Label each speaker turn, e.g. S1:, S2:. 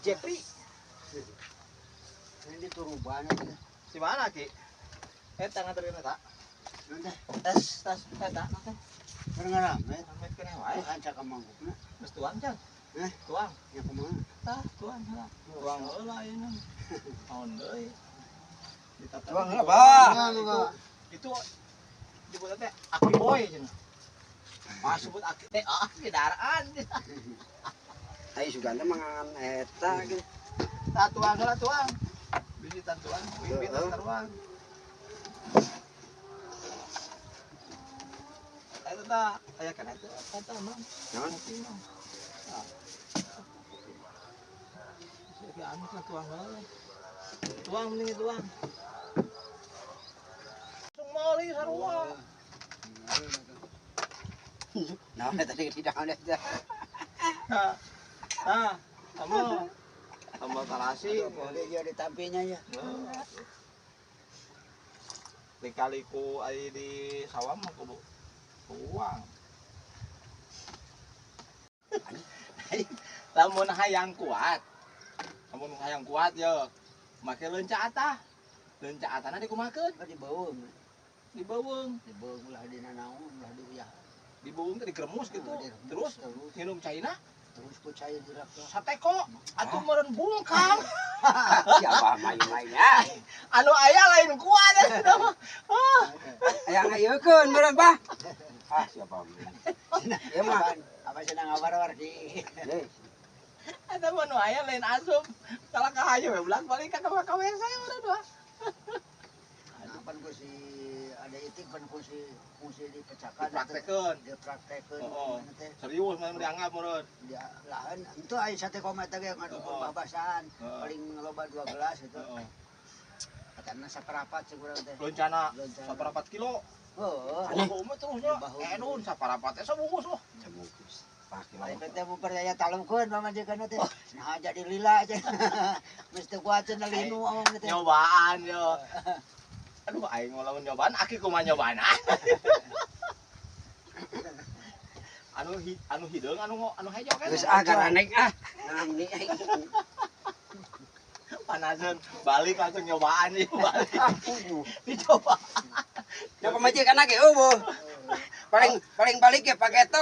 S1: Jeffrey.
S2: Ini turu banget.
S1: Si mana ki? Eta nganterin eta.
S2: Nanti,
S1: Tas eta nanti.
S2: kadang-kadang,
S1: Sampai kene wae.
S2: anca ka manggupna.
S1: Geus tuang can.
S2: Eh?
S1: Tuang.
S2: Ya kumaha?
S1: Tah, tuang heula. Tuang heula ayeuna. Naon deui? Ditata.
S2: Tuang heula, Bah.
S1: Itu disebut teh aki boy cenah. Pas sebut aki teh kendaraan.
S2: Ai Suganda mangan eta gitu.
S1: Tah tuang heula tuang. Biji tuang, bibit tuang. Eta tah aya kana teh eta mah.
S2: Naon?
S1: Jadi amis lah tuang heula. Tuang mending tuang. Langsung mali sarua.
S2: Nah, tadi tidak ada.
S1: Sama talasi.
S2: Boleh jadi tampinya ya.
S1: Dikaliku ai di sawah mah kudu uang. Lamun hayang kuat. Lamun hayang kuat ya make leunca atah. Leunca atana dikumakeun
S2: Di bawah.
S1: di beuweung.
S2: Di bawah ulah dina naon, ulah di uyah.
S1: Di beuweung teh digeremus gitu.
S2: Diremus,
S1: Terus nginum caina
S2: terus ku cai dirakna.
S1: sateko atuh meureun bungkam.
S2: Siapa main-mainnya?
S1: Anu aya lain kuat.
S2: Aya ngayekeun meureun, Bah. Ah, siapa main? Ya mah, apa senang ngabar-war di.
S1: Eta mah nu aya lain asup. Salah kahayu we bulan balik ka KWS saya udah dua.
S2: Pan ku si ada itik pan ku si dipecahkan
S1: Dipraktekeun.
S2: dipraktekeun
S1: Heeh.
S2: teh
S1: Serius mah dianggap meureun.
S2: dia lahan itu aya sate koma teh ngadu babasan paling loba 2 gelas itu
S1: Heeh.
S2: katana saparapat sih kurang teh
S1: Lencana saparapat kilo.
S2: heeh
S1: Bahu mah terusnya. Nun saparapat teh sabungkus loh.
S2: sebungkus Lain teh mempercaya talungkeun pamajikan teh. Nah jadi lila aja. Mesti kuat cenah linu awang teh.
S1: Nyobaan yo. Aduh aing ngelawan nyobaan, aki kumaha nyobaan. Anu hideung anu hejo kan.
S2: Geus garanek Nami
S1: Panasan balik langsung nyobaan nih balik. Dicoba.
S2: Da pamajikan ge eueuh. Paling balik ya pakai itu